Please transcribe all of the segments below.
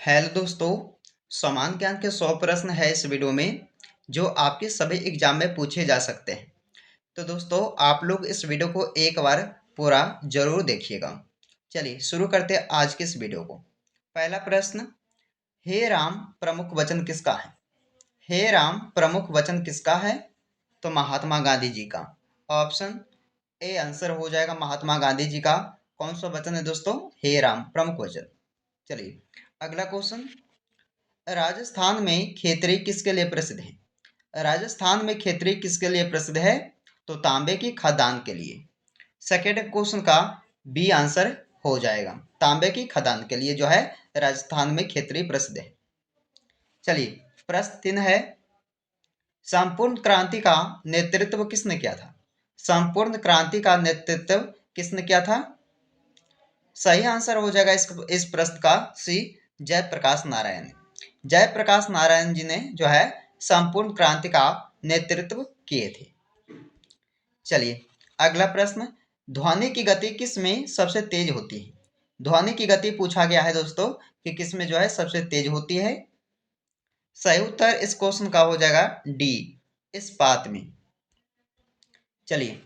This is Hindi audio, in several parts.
हेलो दोस्तों। समान ज्ञान के 100 प्रश्न है इस वीडियो में जो आपके सभी एग्जाम में पूछे जा सकते हैं। तो दोस्तों आप लोग इस वीडियो को एक बार पूरा जरूर देखिएगा। चलिए शुरू करते हैं आज के इस वीडियो को। पहला प्रश्न, हे राम प्रमुख वचन किसका है? हे राम प्रमुख वचन किसका है? तो महात्मा गांधी जी का। ऑप्शन ए आंसर हो जाएगा महात्मा गांधी जी का। कौन सा वचन है दोस्तों? हे राम प्रमुख वचन। चलिए अगला क्वेश्चन, राजस्थान में खेतरी किसके लिए प्रसिद्ध है? राजस्थान में खेतरी किसके लिए प्रसिद्ध है? तो तांबे की खदान के लिए। सेकेंड क्वेश्चन का बी आंसर हो जाएगा, तांबे की खदान के लिए जो है राजस्थान में खेतरी प्रसिद्ध है। चलिए प्रश्न 3 है, संपूर्ण क्रांति का नेतृत्व किसने किया था? संपूर्ण क्रांति का नेतृत्व किसने किया था? सही आंसर हो जाएगा इस प्रश्न का सी, जयप्रकाश नारायण। जयप्रकाश नारायण जी ने जो है संपूर्ण क्रांति का नेतृत्व किए थे। चलिए अगला प्रश्न, ध्वनि की गति किस में सबसे तेज होती है? ध्वनि की गति पूछा गया है दोस्तों कि किस में जो है सबसे तेज होती है। सही उत्तर इस क्वेश्चन का हो जाएगा डी, इस्पात में। चलिए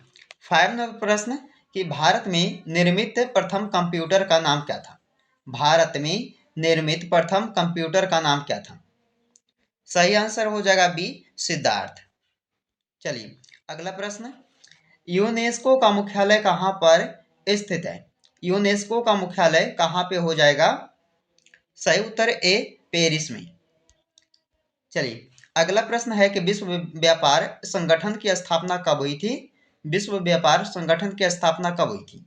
5 नंबर प्रश्न, कि भारत में निर्मित प्रथम कंप्यूटर का नाम क्या था? भारत में निर्मित प्रथम कंप्यूटर का नाम क्या था? सही आंसर हो जाएगा बी, सिद्धार्थ। चलिए अगला प्रश्न, यूनेस्को का मुख्यालय कहाँ पर स्थित है? यूनेस्को का मुख्यालय कहाँ पे हो जाएगा? सही उत्तर ए, पेरिस में। चलिए अगला प्रश्न है कि विश्व व्यापार संगठन की स्थापना कब हुई थी? विश्व व्यापार संगठन की स्थापना कब हुई थी?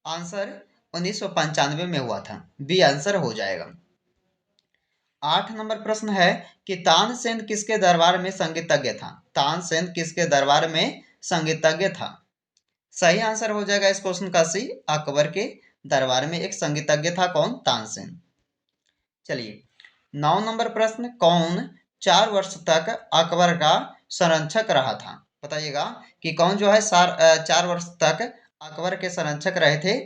आंसर 1995 में हुआ था, बी आंसर हो जाएगा। 8 नंबर प्रश्न है कि तानसेन किसके दरबार में संगीतज्ञ था? तानसेन किसके दरबार में संगीतज्ञ था? सही आंसर हो जाएगा इस क्वेश्चन का सी, अकबर के दरबार में एक संगीतज्ञ था। कौन? तानसेन। चलिए 9 नंबर प्रश्न, कौन 4 वर्ष तक अकबर का संरक्षक रहा था? बताइएगा कि कौन जो है 4 वर्ष तक अकबर के संरक्षक रहे थे?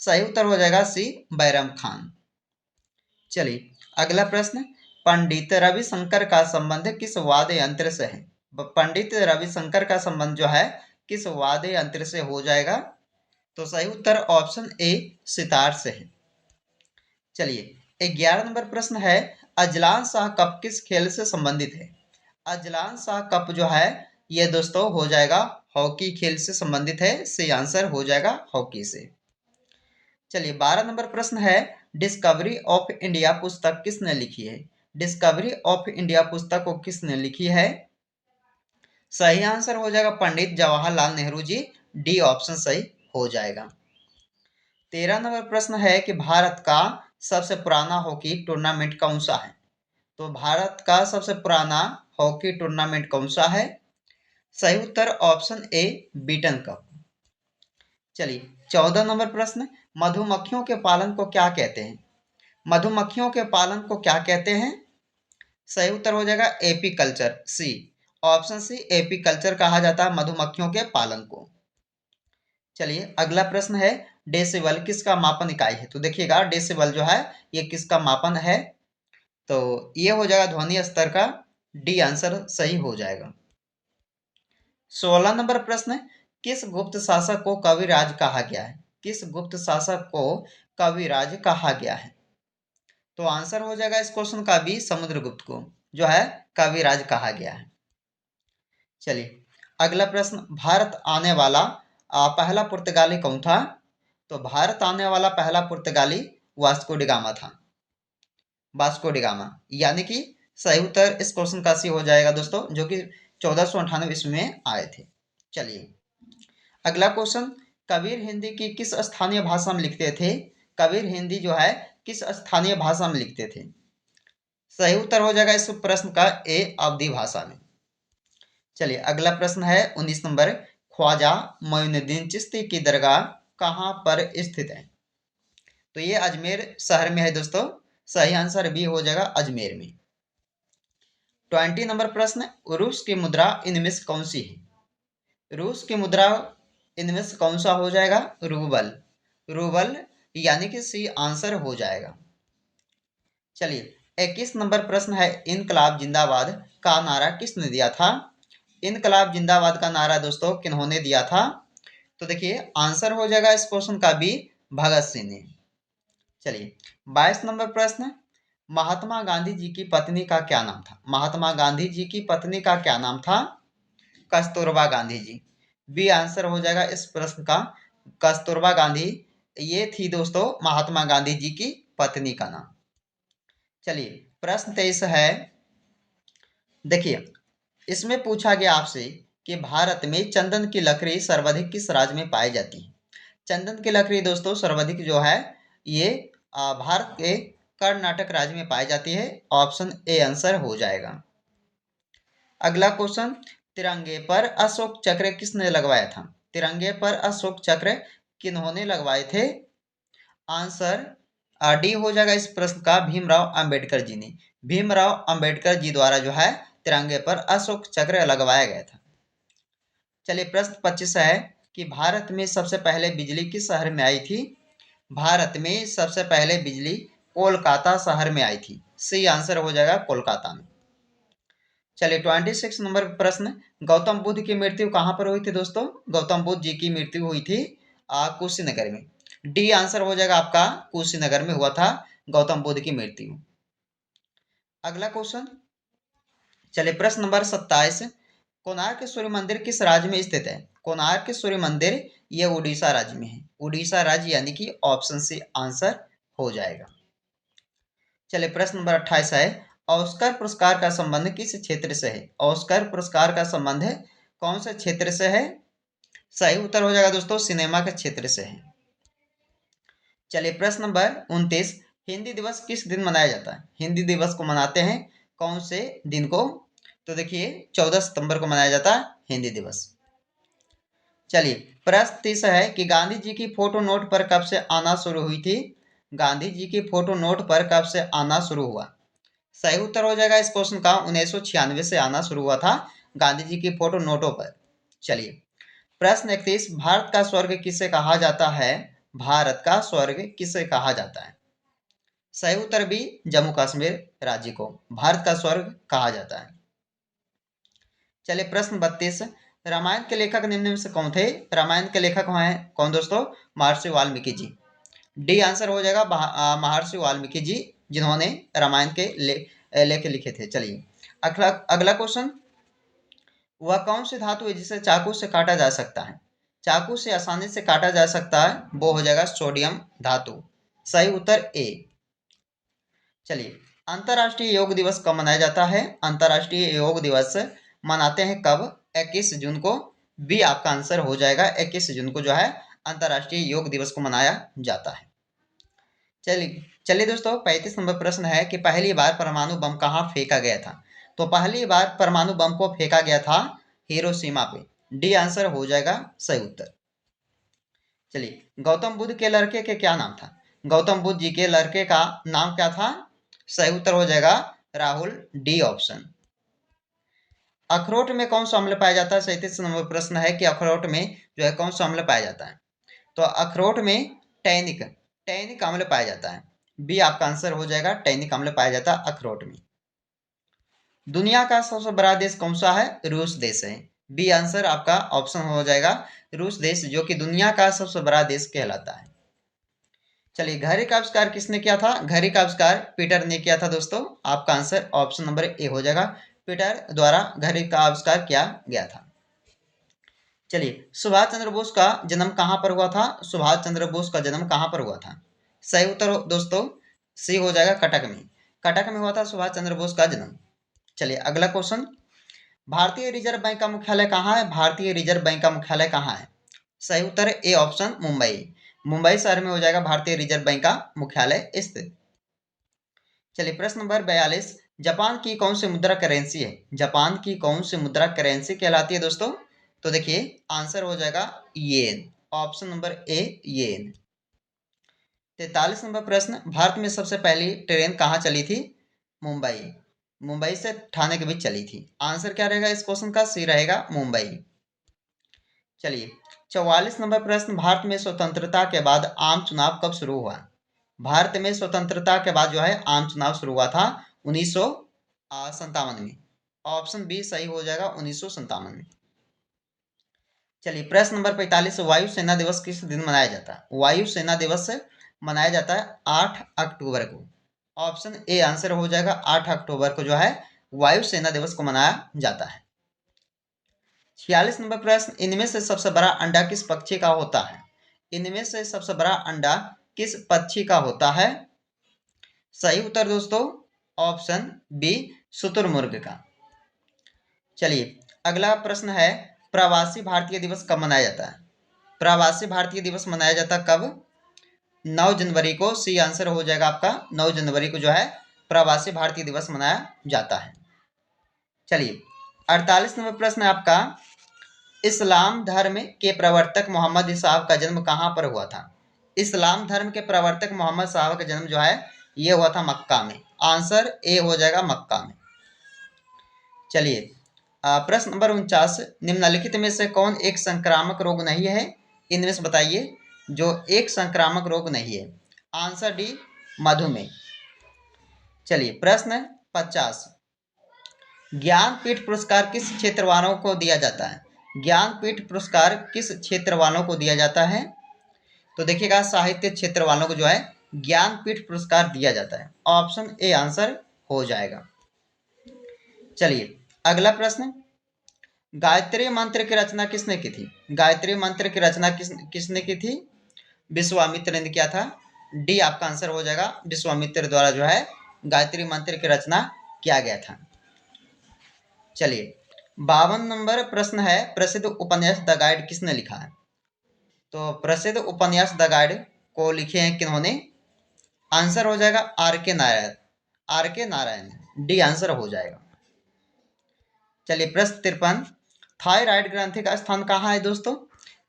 सही उत्तर हो जाएगा सी, बैरम खान। चलिए अगला प्रश्न, पंडित रविशंकर का संबंध किस वाद्य यंत्र से है? पंडित रविशंकर का संबंध जो है किस वाद्य यंत्र से हो जाएगा? तो सही उत्तर ऑप्शन ए, सितार से है। चलिए 11 नंबर प्रश्न है, अजलान शाह कप किस खेल से संबंधित है? अजलान शाह कप जो है ये दोस्तों हो जाएगा हॉकी खेल से संबंधित है। सही आंसर हो जाएगा हॉकी से। चलिए 12 नंबर प्रश्न है, डिस्कवरी ऑफ इंडिया पुस्तक किसने लिखी है? डिस्कवरी ऑफ इंडिया पुस्तक को किसने लिखी है? सही आंसर हो जाएगा पंडित जवाहरलाल नेहरू जी, डी ऑप्शन सही हो जाएगा। 13 नंबर प्रश्न है कि भारत का सबसे पुराना हॉकी टूर्नामेंट कौन सा है? तो भारत का सबसे पुराना हॉकी टूर्नामेंट कौन सा है? सही उत्तर ऑप्शन ए, बीटन कप। चलिए 14 नंबर प्रश्न, मधुमक्खियों के पालन को क्या कहते हैं? मधुमक्खियों के पालन को क्या कहते हैं? सही उत्तर हो जाएगा apiculture, C option C, apiculture कहा जाता है मधुमक्खियों के पालन को। चलिए अगला प्रश्न है, डेसिबल किसका मापन इकाई है? तो देखिएगा डेसिबल जो है ये किसका मापन है? तो ये हो जाएगा ध्वनि स्तर का, डी आंसर सही हो जाएगा। 16 नंबर प्रश्न, किस गुप्त शासक को कविराज कहा गया है? किस गुप्त शासक को कविराज कहा गया है? तो आंसर हो जाएगा इस क्वेश्चन का भी, समुद्रगुप्त को जो है कविराज कहा गया है। चलिए अगला प्रश्न, भारत आने वाला पहला पुर्तगाली कौन था? तो भारत आने वाला पहला पुर्तगाली वास्को डिगामा था। वास्को डिगामा, यानी कि सही उत्तर इस क्वेश्चन का सी हो जाएगा दोस्तों, जो कि 1498 ईस्वी में आए थे। चलिए अगला क्वेश्चन, कबीर हिंदी की किस स्थानीय भाषा में लिखते थे? कबीर हिंदी जो है किस स्थानीय भाषा में लिखते थे? सही उत्तर हो जाएगा इस प्रश्न का ए, अवधी भाषा में। चलिए अगला प्रश्न है 19 नंबर, ख्वाजा मोइनुद्दीन चिश्ती की दरगाह कहाँ पर स्थित है? तो ये अजमेर शहर में है दोस्तों। सही आंसर बी हो जाएगा अजमेर में। 20 नंबर प्रश्न, रूस की मुद्रा इनमें से कौन सी है? रूस की मुद्रा इनमें से कौन सा हो जाएगा? रूबल, रूबल यानी कि सी आंसर हो जाएगा। चलिए 21 नंबर प्रश्न है, इनकलाब जिंदाबाद का नारा किसने दिया था? इनकलाब जिंदाबाद का नारा दोस्तों किन्होंने दिया था? तो देखिए आंसर हो जाएगा इस क्वेश्चन का बी, भगत सिंह ने। चलिए 22 नंबर प्रश्न, महात्मा गांधी जी की पत्नी का क्या नाम था? महात्मा गांधी जी की पत्नी का क्या नाम था? कस्तूरबा गांधी जी। बी आंसर हो जाएगा इस प्रश्न का, कस्तूरबा गांधी। ये थी दोस्तों महात्मा गांधी जी की पत्नी का नाम। चलिए प्रश्न 23 है, देखिए इसमें पूछा गया आपसे कि भारत में चंदन की लकड़ी सर्वाधिक किस राज्य में पाई जाती है? चंदन की लकड़ी दोस्तों सर्वाधिक जो है ये भारत के कर्नाटक राज्य में पाई जाती है। ऑप्शन ए आंसर हो जाएगा। अगला क्वेश्चन, तिरंगे पर अशोक चक्र किसने लगवाया था? तिरंगे पर अशोक चक्र किन्होंने लगवाए थे? आंसर डी हो जाएगा इस प्रश्न का, भीमराव अंबेडकर जी ने। भीमराव अंबेडकर जी द्वारा जो है तिरंगे पर अशोक चक्र लगवाया गया था। चलिए प्रश्न 25 है कि भारत में सबसे पहले बिजली किस शहर में आई थी? भारत में सबसे पहले बिजली कोलकाता शहर में आई थी। सी आंसर हो जाएगा कोलकाता में। चलिए 26 नंबर प्रश्न, गौतम बुद्ध की मृत्यु कहाँ पर हुई थी दोस्तों? गौतम बुद्ध जी की मृत्यु हुई थी कुशीनगर में। डी आंसर हो जाएगा आपका, कुशीनगर में हुआ था गौतम बुद्ध की मृत्यु। अगला क्वेश्चन, चलिए प्रश्न नंबर 27, कोणार्क सूर्य मंदिर किस राज्य में स्थित है? कोणार्क सूर्य मंदिर ये उड़ीसा राज्य में है। उड़ीसा राज्य यानी कि ऑप्शन सी आंसर हो जाएगा। चलिए प्रश्न नंबर 28 है, ऑस्कर पुरस्कार का संबंध किस क्षेत्र से है? ऑस्कर पुरस्कार का संबंध है कौन से क्षेत्र से है? सही उत्तर हो जाएगा दोस्तों, सिनेमा के क्षेत्र से है। चलिए प्रश्न नंबर 29, हिंदी दिवस किस दिन मनाया जाता है? हिंदी दिवस को मनाते हैं कौन से दिन को? तो देखिए 14 सितंबर को मनाया जाता है हिंदी दिवस। चलिए प्रश्न 30 है कि गांधी जी की फोटो नोट पर कब से आना शुरू हुई थी? गांधी जी की फोटो नोट पर कब से आना शुरू हुआ? सही उत्तर हो जाएगा इस क्वेश्चन का, 1996 से आना शुरू हुआ था गांधी जी की फोटो नोटों पर। चलिए प्रश्न 31, भारत का स्वर्ग किसे कहा जाता है? भारत का स्वर्ग किसे कहा जाता है? सही उत्तर भी, जम्मू कश्मीर राज्य को भारत का स्वर्ग कहा जाता है। चलिए प्रश्न 32, रामायण के लेखक निम्न में से कौन थे? रामायण के लेखक हैं कौन दोस्तों? महर्षि वाल्मीकि जी। डी आंसर हो जाएगा महर्षि वाल्मीकि जी, जिन्होंने रामायण के लेख लिखे थे। चलिए अगला अगला क्वेश्चन, वह कौन सी धातु है जिसे चाकू से काटा जा सकता है? चाकू से आसानी से काटा जा सकता है, वो हो जाएगा सोडियम धातु। सही उत्तर ए। चलिए अंतर्राष्ट्रीय योग दिवस कब मनाया जाता है? अंतर्राष्ट्रीय योग दिवस मनाते हैं कब? 21 जून को। बी आपका आंसर हो जाएगा, 21 जून को जो है अंतर्राष्ट्रीय योग दिवस को मनाया जाता है। चलिए चलिए दोस्तों 35 नंबर प्रश्न है कि पहली बार परमाणु बम कहाँ फेंका गया था? तो पहली बार परमाणु बम को फेंका गया था हिरोशिमा पे। डी आंसर हो जाएगा सही उत्तर। चलिए गौतम बुद्ध के लड़के के क्या नाम था? गौतम बुद्ध जी के लड़के का नाम क्या था? सही उत्तर हो जाएगा राहुल। D option. अखरोट में कौन सा अम्ल पाया जाता है? 37 नंबर प्रश्न है कि अखरोट में जो है कौन सा अम्ल पाया जाता है? तो अखरोट में टैनिक टैनिक अम्ल पाया जाता है। बी आपका आंसर हो जाएगा, टैनिक अम्ल पाया जाता है अखरोट में। दुनिया का सबसे बड़ा देश कौन सा है? रूस देश है। बी आंसर आपका ऑप्शन हो जाएगा रूस देश, जो कि दुनिया का सबसे बड़ा देश कहलाता है। चलिए घड़ी का आविष्कार किसने किया था? घड़ी का आविष्कार पीटर ने किया था दोस्तों। आपका आंसर ऑप्शन नंबर ए हो जाएगा, पीटर द्वारा घड़ी का आविष्कार किया गया था। चलिए सुभाष चंद्र बोस का जन्म कहाँ पर हुआ था? सुभाष चंद्र बोस का जन्म कहाँ पर हुआ था? सही उत्तर दोस्तों सी हो जाएगा, कटक में। कटक में हुआ था सुभाष चंद्र बोस का जन्म। चलिए अगला क्वेश्चन, भारतीय रिजर्व बैंक का मुख्यालय कहाँ है? भारतीय रिजर्व बैंक का मुख्यालय कहाँ है? सही उत्तर ए ऑप्शन, मुंबई। मुंबई शहर में हो जाएगा भारतीय रिजर्व बैंक का मुख्यालय स्थित। चलिए प्रश्न नंबर 42, जापान की कौन सी मुद्रा करेंसी है? जापान की कौन सी मुद्रा करेंसी कहलाती है दोस्तों? तो देखिए आंसर हो जाएगा yen. Option number A yen. 43 number प्रश्न, भारत में सबसे पहली ट्रेन कहाँ चली थी? मुंबई। मुंबई से ठाणे के बीच चली थी। आंसर क्या रहेगा इस क्वेश्चन का? सी रहेगा, मुंबई। चलिए 44 नंबर प्रश्न, भारत में स्वतंत्रता के बाद आम चुनाव कब शुरू हुआ? भारत में स्वतंत्रता के बाद जो है आम चुनाव शुरू हुआ था 1957 में। ऑप्शन बी सही हो जाएगा, 1957 में। चलिए प्रश्न नंबर 45, वायुसेना दिवस किस दिन मनाया जाता है? वायुसेना दिवस मनाया जाता है 8 अक्टूबर को। ऑप्शन ए आंसर हो जाएगा, 8 अक्टूबर को जो है वायुसेना दिवस को मनाया जाता है। 46 नंबर प्रश्न, इनमें से सबसे बड़ा अंडा किस पक्षी का होता है? इनमें से सबसे बड़ा अंडा किस पक्षी का होता है? सही उत्तर दोस्तों ऑप्शन बी शुतुरमुर्ग का। चलिए अगला प्रश्न है, प्रवासी भारतीय दिवस कब मनाया जाता है? प्रवासी भारतीय दिवस मनाया जाता कब? 9 जनवरी को। सी आंसर हो जाएगा आपका, 9 जनवरी को जो है प्रवासी भारतीय दिवस मनाया जाता है। चलिए 48 नंबर प्रश्न है आपका, इस्लाम धर्म के प्रवर्तक मोहम्मद साहब का जन्म कहाँ पर हुआ था? इस्लाम धर्म के प्रवर्तक मोहम्मद साहब का जन्म जो है ये हुआ था मक्का में। आंसर ए हो जाएगा, मक्का में। चलिए प्रश्न नंबर 49, निम्नलिखित में से कौन एक संक्रामक रोग नहीं है? इनमें से बताइए जो एक संक्रामक रोग नहीं है। आंसर डी मधुमेह। चलिए प्रश्न 50, ज्ञानपीठ पुरस्कार किस क्षेत्र वालों को दिया जाता है? ज्ञानपीठ पुरस्कार किस क्षेत्र वालों को दिया जाता है? तो देखिएगा साहित्य क्षेत्र वालों को जो है ज्ञानपीठ पुरस्कार दिया जाता है। ऑप्शन ए आंसर हो जाएगा। चलिए अगला प्रश्न, गायत्री मंत्र की रचना किसने की थी? गायत्री मंत्र की रचना किसने की थी? विश्वामित्र ने किया था। डी आपका आंसर हो जाएगा, विश्वामित्र द्वारा जो है गायत्री मंत्र की रचना किया गया था। चलिए 52 नंबर प्रश्न है, प्रसिद्ध उपन्यास द गाइड किसने लिखा है? तो प्रसिद्ध उपन्यास द गाइड को लिखे हैं किन्होंने? आंसर हो जाएगा आर के नारायण। आर के नारायण, डी आंसर हो जाएगा। चलिए प्रश्न 53, थायराइड ग्रंथि का स्थान कहाँ है दोस्तों?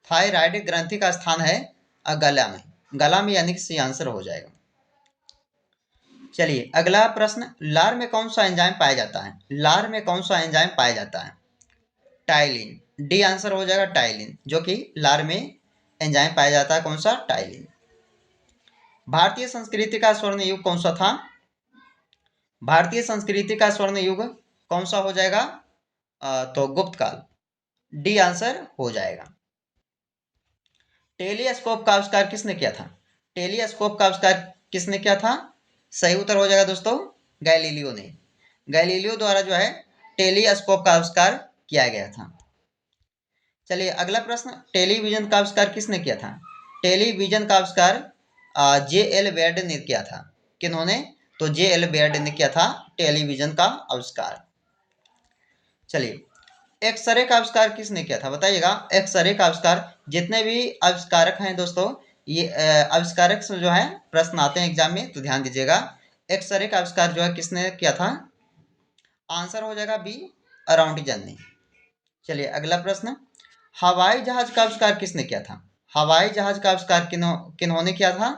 थायराइड ग्रंथि का स्थान है गला में। गला में यानी कि सी आंसर हो जाएगा। चलिए अगला प्रश्न, लार में कौन सा एंजाइम पाया जाता है? लार में कौन सा एंजाइम पाया जाता है? टाइलिन। डी आंसर हो जाएगा, टाइलिन, जो कि लार में एंजाइम पाया जाता है। कौन सा? टाइलिन। भारतीय संस्कृति का स्वर्ण युग कौन सा था? भारतीय संस्कृति का स्वर्ण युग कौन सा हो जाएगा? तो गुप्त काल। डी आंसर हो जाएगा। टेलीस्कोप का आविष्कार किसने किया था? टेलीस्कोप का आविष्कार किसने किया था? सही उत्तर हो जाएगा दोस्तों, गैलीलियो ने। गैलीलियो द्वारा जो है टेलीस्कोप का आविष्कार किया गया था। चलिए अगला प्रश्न, टेलीविजन का आविष्कार किसने किया था? टेलीविजन का आविष्कार जे एल बेयर्ड ने किया था। किन्होंने? तो जे एल बेयर्ड ने किया था टेलीविजन का आविष्कार। चलिए एक्सरे का आविष्कार किसने किया था? बताइएगा एक्सरे का आविष्कार। जितने भी आविष्कारक हैं दोस्तों, ये आविष्कारक से जो है प्रश्न आते हैं एग्जाम में, तो ध्यान दीजिएगा। एक्सरे का आविष्कार जो है किसने किया था? आंसर हो जाएगा बी, अराउंडीजन ने। चलिए अगला प्रश्न, हवाई जहाज का आविष्कार किसने किया था? हवाई जहाज का आविष्कार किन्होंने किया था?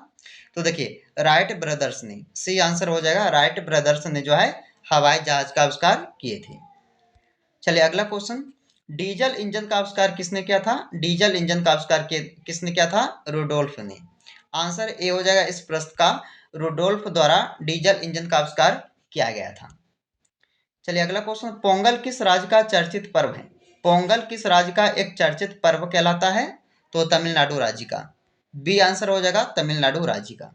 तो देखिए राइट ब्रदर्स ने। सी आंसर हो जाएगा, राइट ब्रदर्स ने जो है हवाई जहाज का आविष्कार किए थे। चलिए अगला क्वेश्चन, डीजल इंजन का आविष्कार किसने किया था? डीजल इंजन का आविष्कार किसने किया था? रुडोल्फ ने। आंसर ए हो जाएगा इस प्रश्न का, रुडोल्फ द्वारा डीजल इंजन का आविष्कार किया गया था। चलिए अगला क्वेश्चन, पोंगल किस राज्य का चर्चित पर्व है? पोंगल किस राज्य का एक चर्चित पर्व कहलाता है? तो तमिलनाडु राज्य का। बी आंसर हो जाएगा, तमिलनाडु राज्य का।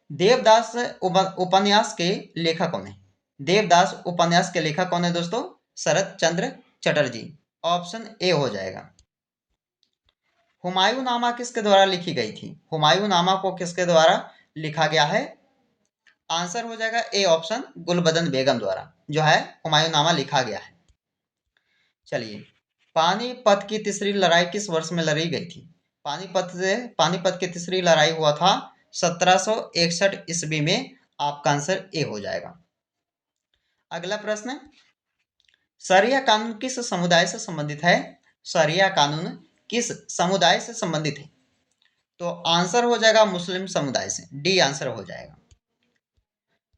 देवदास उपन्यास के लेखक कौन है? देवदास उपन्यास के लेखक कौन है दोस्तों? शरत चंद्र चटर्जी। ऑप्शन ए हो जाएगा। हुमायूं नामा किसके द्वारा लिखी गई थी? हुमायूं नामा को किसके द्वारा लिखा गया है? आंसर हो जाएगा ए ऑप्शन, गुलबदन बेगम द्वारा जो है हुमायूं नामा लिखा गया है। चलिए पानीपत की तीसरी लड़ाई किस वर्ष में लड़ी गई थी? पानीपत की तीसरी लड़ाई हुआ था 1761 ईस्वी में। आपका आंसर ए हो जाएगा। अगला प्रश्न, शरिया कानून किस समुदाय से संबंधित है? शरिया कानून किस समुदाय से संबंधित है? तो आंसर हो जाएगा मुस्लिम समुदाय से। डी आंसर हो जाएगा।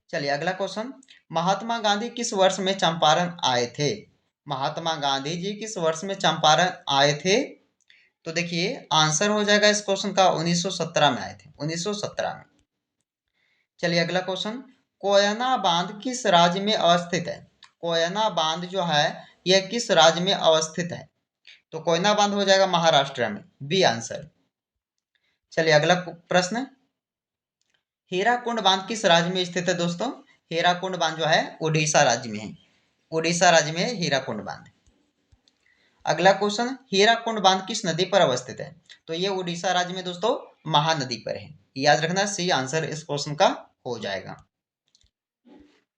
चलिए अगला क्वेश्चन, महात्मा गांधी किस वर्ष में चंपारण आए थे? महात्मा गांधी जी किस वर्ष में चंपारण आए थे? तो देखिए आंसर हो जाएगा इस क्वेश्चन का 1917 में आए थे, 1917 में। चलिए अगला क्वेश्चन, कोयना बांध किस राज्य में अवस्थित है? कोयना बांध जो है यह किस राज्य में अवस्थित है? तो कोयना बांध हो जाएगा महाराष्ट्र में, बी आंसर। चलिए अगला प्रश्न, हीराकुंड बांध किस राज्य में स्थित है दोस्तों? हीराकुंड बांध जो है उड़ीसा राज्य में है, उड़ीसा राज्य में हीराकुंड बांध। अगला क्वेश्चन, हीराकुंड बांध किस नदी पर अवस्थित है? तो ये उड़ीसा राज्य में दोस्तों महानदी पर है, याद रखना, सी आंसर इस क्वेश्चन का हो जाएगा।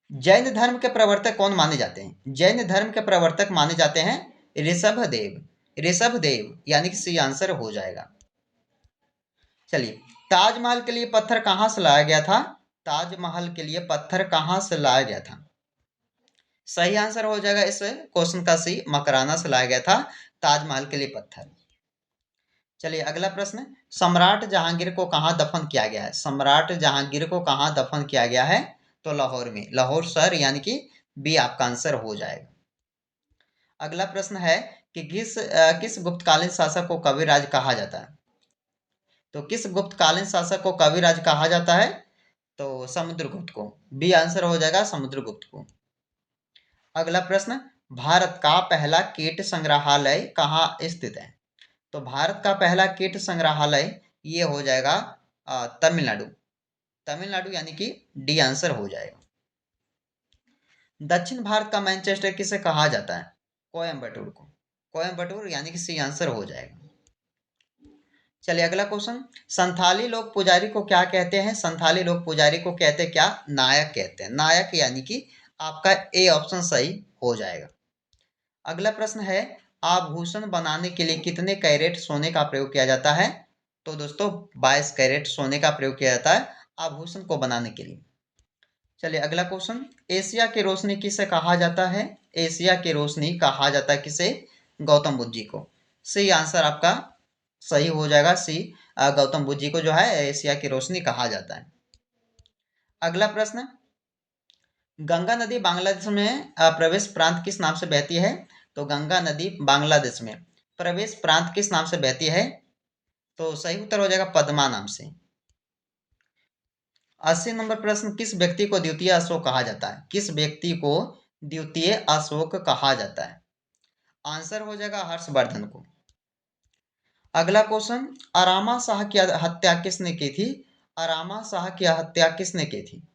जैन धर्म के प्रवर्तक कौन माने जाते हैं? जैन धर्म के प्रवर्तक माने जाते हैं ऋषभदेव, ऋषभदेव यानी कि सी आंसर हो जाएगा। चलिए, ताजमहल के लिए पत्थर कहां से लाया गया था? ताजमहल के लिए पत्थर कहां से लाया गया था? सही आंसर हो जाएगा इस क्वेश्चन का सी, मकराना से लाया गया था ताजमहल के लिए पत्थर। चलिए अगला प्रश्न, सम्राट जहांगीर को कहां दफन किया गया है? सम्राट जहांगीर को कहां दफन किया गया है? तो लाहौर में, लाहौर शहर यानी कि बी आपका आंसर हो जाएगा। अगला प्रश्न है कि किस गुप्तकालीन शासक को कविराज कहा जाता है? तो किस गुप्तकालीन शासक को कविराज कहा जाता है? तो समुद्रगुप्त को, बी आंसर हो जाएगा समुद्रगुप्त को। अगला प्रश्न, भारत का पहला कीट संग्रहालय कहाँ स्थित है? तो भारत का पहला कीट संग्रहालय ये हो जाएगा तमिलनाडु, तमिलनाडु यानी कि डी आंसर हो जाएगा। दक्षिण भारत का मैनचेस्टर किसे कहा जाता है? कोयम्बटूर को, कोयम्बटूर यानी कि सी आंसर हो जाएगा। चलिए अगला क्वेश्चन, संथाली लोग पुजारी को क्या कहते हैं? संथाली लोग पुजारी को कहते हैं क्या? नायक कहते हैं, नायक यानी कि आपका ए ऑप्शन सही हो जाएगा। अगला प्रश्न है, आभूषण बनाने के लिए कितने कैरेट सोने का प्रयोग किया जाता है? तो दोस्तों 22 कैरेट सोने का प्रयोग किया जाता है आभूषण को बनाने के लिए। चलिए अगला क्वेश्चन, एशिया की रोशनी किसे कहा जाता है? एशिया की रोशनी कहा जाता है किसे? गौतम बुद्ध जी को, सी आंसर आपका सही हो जाएगा, सी गौतम बुद्ध जी को जो है एशिया की रोशनी कहा जाता है। अगला प्रश्न, गंगा नदी बांग्लादेश में प्रवेश प्रांत किस नाम से बहती है? तो गंगा नदी बांग्लादेश में प्रवेश प्रांत किस नाम से बहती है? तो सही उत्तर हो जाएगा पद्मा नाम से। 80 नंबर प्रश्न, किस व्यक्ति को द्वितीय अशोक कहा जाता है? किस व्यक्ति को द्वितीय अशोक कहा जाता है? आंसर हो जाएगा हर्षवर्धन को। अगला क्वेश्चन, आरामा शाह की हत्या किसने की थी? आरामा शाह की हत्या किसने की थी?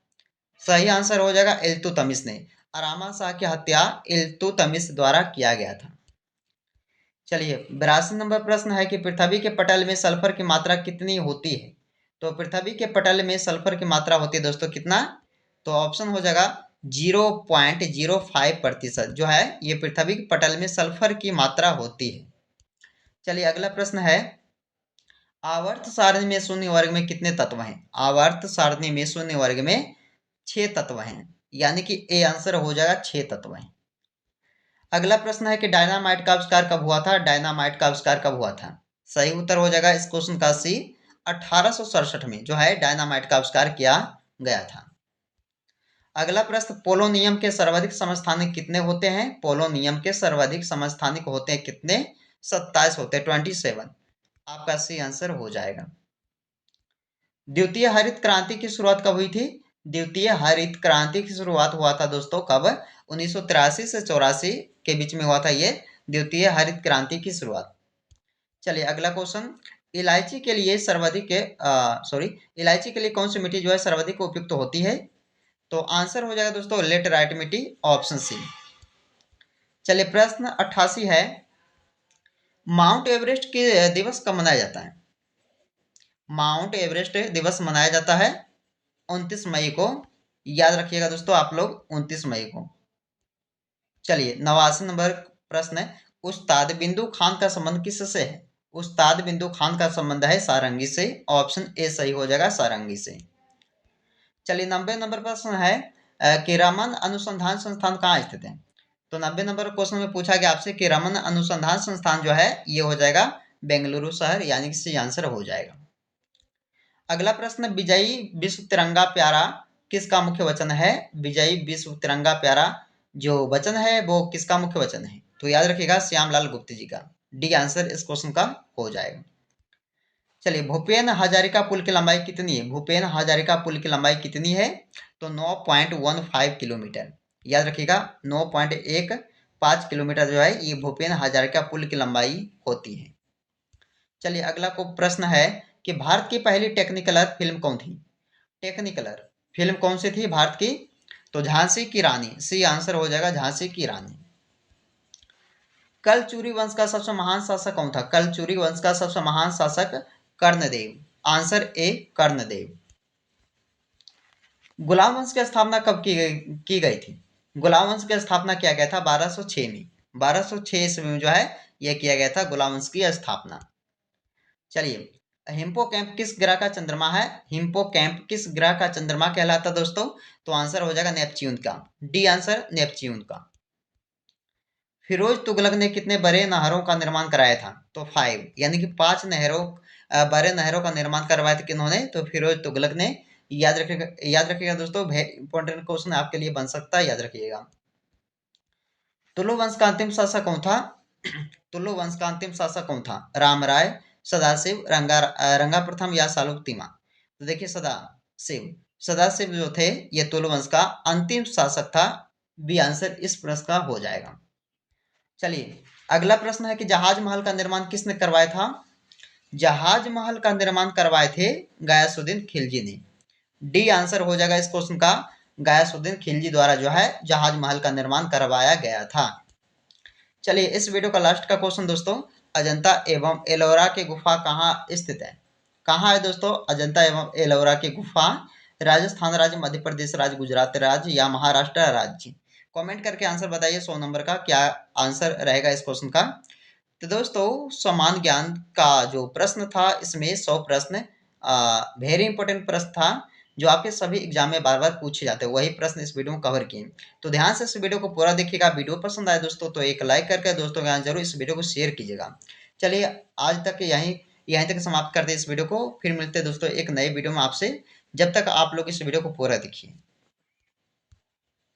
सही आंसर हो जाएगा इल्तुतमिश ने, आरामा शाह की हत्या इल्तुतमिश द्वारा किया गया था। चलिए 82 नंबर प्रश्न है कि पृथ्वी के पटल में सल्फर की मात्रा कितनी होती है? तो पृथ्वी के पटल में सल्फर की मात्रा होती है दोस्तों कितना? तो ऑप्शन हो जाएगा 0.05% जो है ये पृथ्वी के पटल में सल्फर की मात्रा होती है। चलिए अगला प्रश्न है, आवर्त सारणी में शून्य वर्ग में कितने तत्व हैं? आवर्त सारणी में शून्य वर्ग में 6 तत्व हैं, यानी कि ए आंसर हो जाएगा 6 तत्व हैं। अगला प्रश्न है कि डायनामाइट का आविष्कार कब हुआ था? डायनामाइट का आविष्कार कब हुआ था? सही उत्तर हो जाएगा इस क्वेश्चन का सी, 1867 में जो है डायनामाइट का आविष्कार किया गया था। अगला प्रश्न, पोलोनियम के सर्वाधिक समस्थानिक कितने होते हैं? पोलोनियम के सर्वाधिक समस्थानिक होते हैं कितने? 27 होते हैं, 27 आपका सी आंसर हो जाएगा। द्वितीय हरित क्रांति की शुरुआत कब हुई थी? द्वितीय हरित क्रांति की शुरुआत हुआ था दोस्तों कब? 1983 से 84 के बीच में हुआ था ये द्वितीय हरित क्रांति की शुरुआत। चलिए अगला क्वेश्चन, इलायची के लिए इलायची के लिए कौन सी मिट्टी जो है सर्वाधिक उपयुक्त होती है? तो आंसर हो जाएगा दोस्तों लेटराइट मिट्टी, ऑप्शन सी। चलिए प्रश्न 88 है, माउंट एवरेस्ट के दिवस कब मनाया जाता है? माउंट एवरेस्ट दिवस मनाया जाता है 29 मई को, याद रखिएगा दोस्तों आप लोग 29 मई को। चलिए 89 नंबर प्रश्न है, उस्ताद बिंदु खान का संबंध किससे है? उस्ताद बिंदु खान का संबंध है सारंगी से, ऑप्शन ए सही हो जाएगा सारंगी से। चलिए 90 नंबर प्रश्न है कि रमन अनुसंधान संस्थान कहाँ स्थित है? तो 90 नंबर क्वेश्चन में पूछा गया आपसे कि रमन अनुसंधान संस्थान जो है ये हो जाएगा बेंगलुरु शहर, यानी कि सी आंसर हो जाएगा। अगला प्रश्न, विजयी विश्व तिरंगा प्यारा किसका मुख्य वचन है? विजयी विश्व तिरंगा प्यारा जो वचन है वो किसका मुख्य वचन है? तो याद रखिएगा श्यामलाल गुप्त जी का। डी आंसर इस क्वेश्चन का हो जाएगा। चलिए, भूपेन हजारिका पुल की लंबाई कितनी है? भूपेन हजारिका पुल की लंबाई कितनी है? तो 9.15 किलोमीटर। याद रखिएगा, 9.15 किलोमीटर जो है ये भूपेन हजारिका पुल की लंबाई होती है। चलिए, अगला को प्रश्न है कि भारत की पहली टेक्निकलर फिल्म कौन थी? टेक्निकलर फिल्म कौन सी थी भारत की? तो झांसी की रानी, सी आंसर हो जाएगा, झांसी की रानी। कलचुरी वंश का सबसे महान शासक कौन था? कलचुरी वंश का सबसे महान शासक कर्णदेव, आंसर ए कर्णदेव। गुलाम वंश की स्थापना कब की गई थी? गुलाम वंश की स्थापना किया गया था 1206 में। 1206 ईस्वी में जो है यह किया गया था गुलाम वंश की स्थापना। चलिए, हिप्पोकैम्प किस ग्रह का चंद्रमा है? हिप्पोकैम्प किस ग्रह का चंद्रमा कहलाता दोस्तों? तो आंसर हो जाएगा नेपच्यून का, डी आंसर नेपच्यून का। फिरोज तुगलक ने कितने बड़े नहरों का निर्माण कराया था? तो 5, यानी कि 5 नहरों बड़े नहरों का निर्माण करवाया था किन्होंने? तो फिरोज तुगलक ने। याद रखिएगा दोस्तों, इंपॉर्टेंट क्वेश्चन आपके लिए बन सकता है, याद रखिएगा। तुलु वंश का अंतिम शासक कौन था? तुलु वंश का अंतिम शासक कौन था? रामराय, सदाशिव, रंगा प्रथम या सालुत्तिमा? तो देखिए, सदाशिव जो थे ये तुलु वंश का अंतिम शासक था। बी आंसर इस प्रश्न का हो जाएगा। चलिए, अगला प्रश्न है कि जहाज महल का निर्माण किसने करवाया था? जहाज महल का निर्माण करवाए थे गयासुद्दीन खिलजी ने। डी आंसर हो जाएगा इस क्वेश्चन का, गयासुद्दीन खिलजी द्वारा जो है जहाज महल का निर्माण करवाया गया था। चलिए, इस वीडियो का लास्ट का क्वेश्चन दोस्तों, अजंता एवं एलोरा की गुफा कहाँ स्थित है? कहाँ है दोस्तों अजंता एवं एलोरा की गुफा? राजस्थान राज्य, मध्य प्रदेश राज्य, गुजरात राज्य या महाराष्ट्र राज्य? कमेंट करके आंसर बताइए 100 नंबर का क्या आंसर रहेगा इस क्वेश्चन का। तो दोस्तों, समान ज्ञान का जो प्रश्न था इसमें 100 प्रश्न वेरी इंपॉर्टेंट प्रश्न था, जो आपके सभी एग्जाम में बार बार पूछे जाते हैं, वही प्रश्न इस वीडियो में कवर किए। तो ध्यान से इस वीडियो को पूरा देखिएगा। वीडियो पसंद आए दोस्तों तो एक लाइक करके दोस्तों के यहाँ जरूर इस वीडियो को शेयर कीजिएगा। चलिए, आज तक यहीं तक समाप्त करते हैं इस वीडियो को। फिर मिलते हैं दोस्तों एक नए वीडियो में आपसे। जब तक आप लोग इस वीडियो को पूरा देखिए।